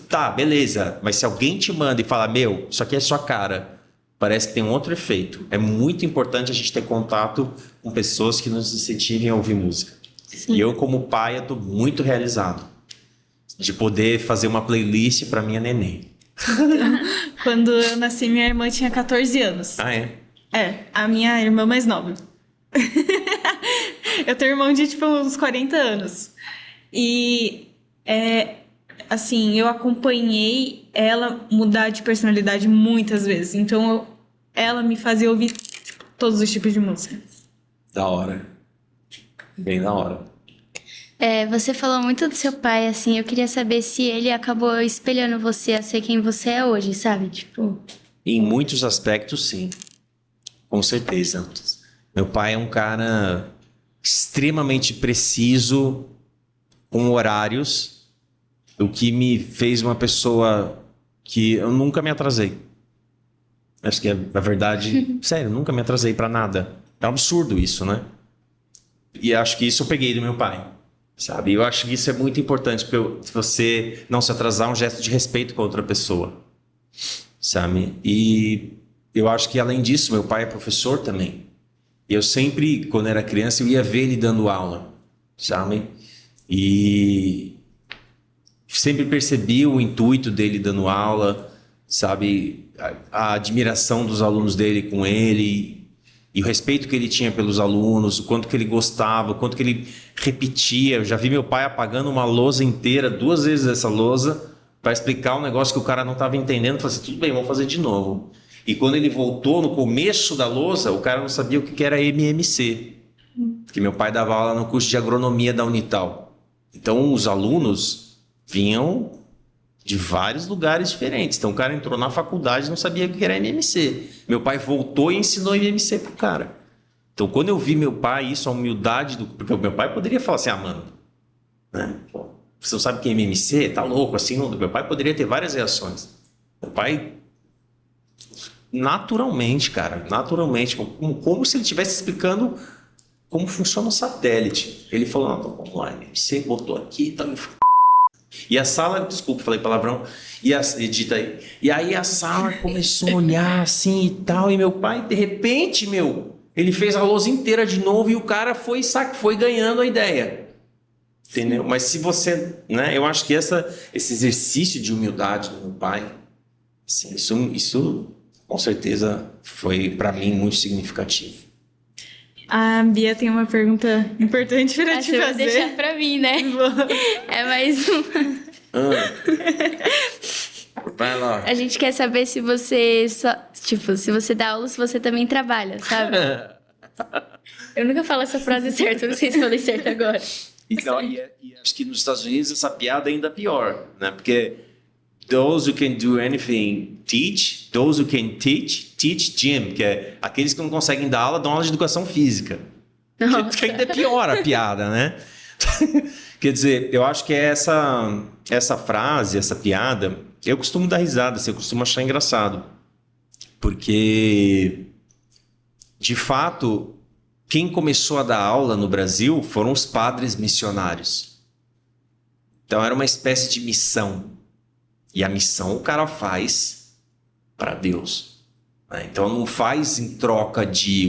Tá, beleza. Mas se alguém te manda e fala, isso aqui é sua cara, parece que tem um outro efeito. É muito importante a gente ter contato com pessoas que nos incentivem a ouvir música. Sim. E eu, como pai, eu tô muito realizado de poder fazer uma playlist para minha neném. Quando eu nasci, minha irmã tinha 14 anos. Ah, é? A minha irmã mais nova. Eu tenho um irmão de, uns 40 anos. E, assim, eu acompanhei ela mudar de personalidade muitas vezes. Então, ela me fazia ouvir todos os tipos de música. Da hora. Bem da hora. Você falou muito do seu pai, assim, eu queria saber se ele acabou espelhando você a ser quem você é hoje, sabe? Tipo... Em muitos aspectos, sim. Com certeza. Meu pai é um cara extremamente preciso, com horários, o que me fez uma pessoa que eu nunca me atrasei. Acho que é a verdade. Sério, nunca me atrasei pra nada. É um absurdo isso, né? E acho que isso eu peguei do meu pai. Sabe? Eu acho que isso é muito importante, porque você não se atrasar é um gesto de respeito com a outra pessoa, sabe? E eu acho que, além disso, meu pai é professor também. E eu sempre, quando era criança, eu ia ver ele dando aula, sabe? E sempre percebi o intuito dele dando aula, sabe? A admiração dos alunos dele com ele... E o respeito que ele tinha pelos alunos, o quanto que ele gostava, o quanto que ele repetia. Eu já vi meu pai apagando uma lousa inteira, 2 vezes essa lousa, para explicar um negócio que o cara não estava entendendo. Eu falei assim, tudo bem, vamos fazer de novo. E quando ele voltou, no começo da lousa, o cara não sabia o que era MMC. Porque meu pai dava aula no curso de agronomia da Unital. Então, os alunos vinham de vários lugares diferentes. Então, o cara entrou na faculdade e não sabia o que era MMC. Meu pai voltou e ensinou MMC pro cara. Então, quando eu vi meu pai, isso, a humildade do... Porque o meu pai poderia falar assim, mano, né? Pô, você não sabe o que é MMC? Tá louco? Assim, não... Meu pai poderia ter várias reações. Meu pai, naturalmente, como se ele estivesse explicando como funciona o satélite. Ele falou, não, então, vamos lá, MMC, botou aqui e tal. E a sala, desculpa, falei palavrão, edita aí. E aí a sala começou a olhar assim e tal, e meu pai, de repente, ele fez a lousa inteira de novo e o cara foi ganhando a ideia. Entendeu? Mas se você, né, eu acho que esse exercício de humildade do meu pai, assim, isso com certeza foi para mim muito significativo. A Bia tem uma pergunta importante para te Eu vou fazer. deixar pra mim, né? É mais uma. Vai lá. A gente quer saber se você se você dá aula, se você também trabalha, sabe? Eu nunca falo essa frase certa, eu não sei se falei certo agora. Então, e acho que nos Estados Unidos essa piada é ainda pior, né? Porque those who can do anything teach, those who can teach gym, que é aqueles que não conseguem dar aula, dão aula de educação física. Que ainda é pior a piada, né? Quer dizer, eu acho que é essa frase, essa piada, eu costumo dar risada, assim, eu costumo achar engraçado. Porque, de fato, quem começou a dar aula no Brasil foram os padres missionários. Então era uma espécie de missão. E a missão o cara faz para Deus. Então não faz em troca de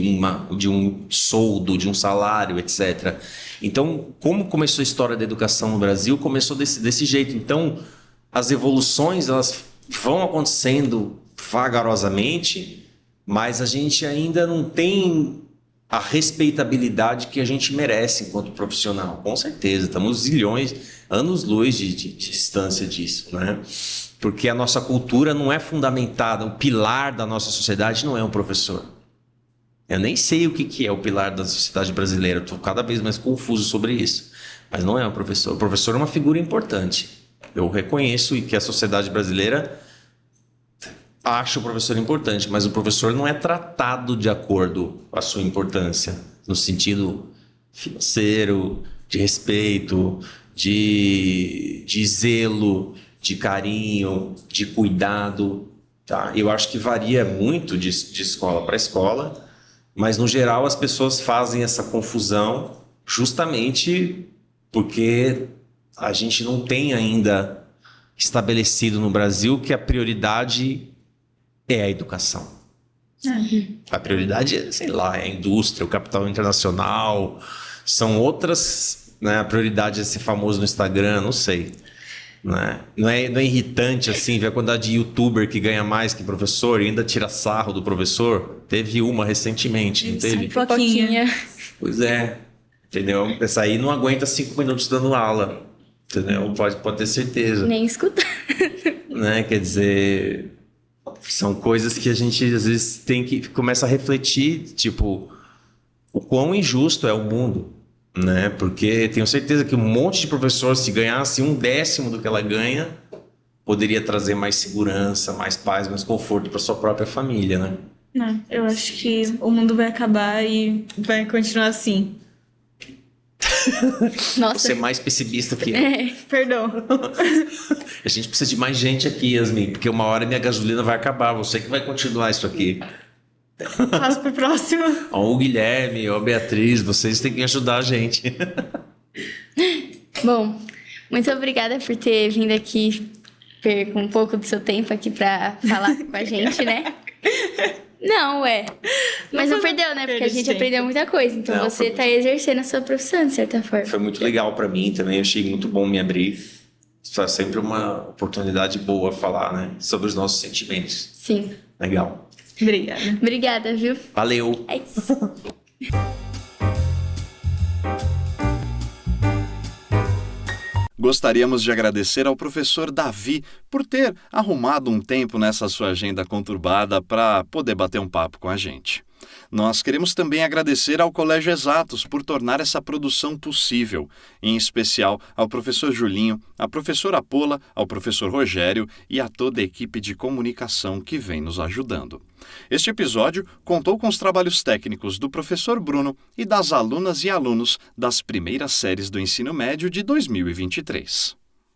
um soldo, de um salário, etc. Então, como começou a história da educação no Brasil, começou desse jeito. Então, as evoluções elas vão acontecendo vagarosamente, mas a gente ainda não tem a respeitabilidade que a gente merece enquanto profissional. Com certeza, estamos anos-luz de distância disso, né? Porque a nossa cultura não é fundamentada, o pilar da nossa sociedade não é um professor. Eu nem sei o que é o pilar da sociedade brasileira, estou cada vez mais confuso sobre isso. Mas não é um professor. O professor é uma figura importante. Eu reconheço que a sociedade brasileira acha o professor importante, mas o professor não é tratado de acordo com a sua importância, no sentido financeiro, de respeito, de zelo, de carinho, de cuidado. Tá? Eu acho que varia muito de escola para escola, mas no geral as pessoas fazem essa confusão justamente porque a gente não tem ainda estabelecido no Brasil que a prioridade é a educação. A prioridade é, sei lá, é a indústria, o capital internacional, são outras, né? A prioridade é ser famoso no Instagram, não sei. Né? Não é irritante assim ver a quantidade de youtuber que ganha mais que professor e ainda tira sarro do professor? Teve uma recentemente, não teve? Pouquinha. Pois é, entendeu? Essa aí não aguenta 5 minutos dando aula, entendeu? Pode ter certeza. Nem escutar. Né? Quer dizer, são coisas que a gente às vezes começa a refletir, tipo, o quão injusto é o mundo. Né? Porque tenho certeza que um monte de professor, se ganhasse 1/10 do que ela ganha, poderia trazer mais segurança, mais paz, mais conforto para sua própria família, né? Não, eu acho que o mundo vai acabar e vai continuar assim. Nossa. Você é mais pessimista que eu. Perdão. A gente precisa de mais gente aqui, Yasmin, porque uma hora minha gasolina vai acabar. Você que vai continuar isso aqui. Passo pro próximo. Ó, o Guilherme, ó, a Beatriz, vocês têm que ajudar a gente. Bom, muito obrigada por ter vindo aqui, com um pouco do seu tempo aqui pra falar com a gente, né? Não, mas não perdeu, né? Porque a gente aprendeu muita coisa. Então Não, você tá exercendo a sua profissão, de certa forma. Foi muito legal para mim também. Eu achei muito bom me abrir. Isso é sempre uma oportunidade boa falar, né? Sobre os nossos sentimentos. Sim. Legal. Obrigada. Obrigada, viu? Valeu. É isso. Gostaríamos de agradecer ao professor Davi por ter arrumado um tempo nessa sua agenda conturbada para poder bater um papo com a gente. Nós queremos também agradecer ao Colégio Exatos por tornar essa produção possível, em especial ao professor Julinho, à professora Pola, ao professor Rogério e a toda a equipe de comunicação que vem nos ajudando. Este episódio contou com os trabalhos técnicos do professor Bruno e das alunas e alunos das primeiras séries do ensino médio de 2023.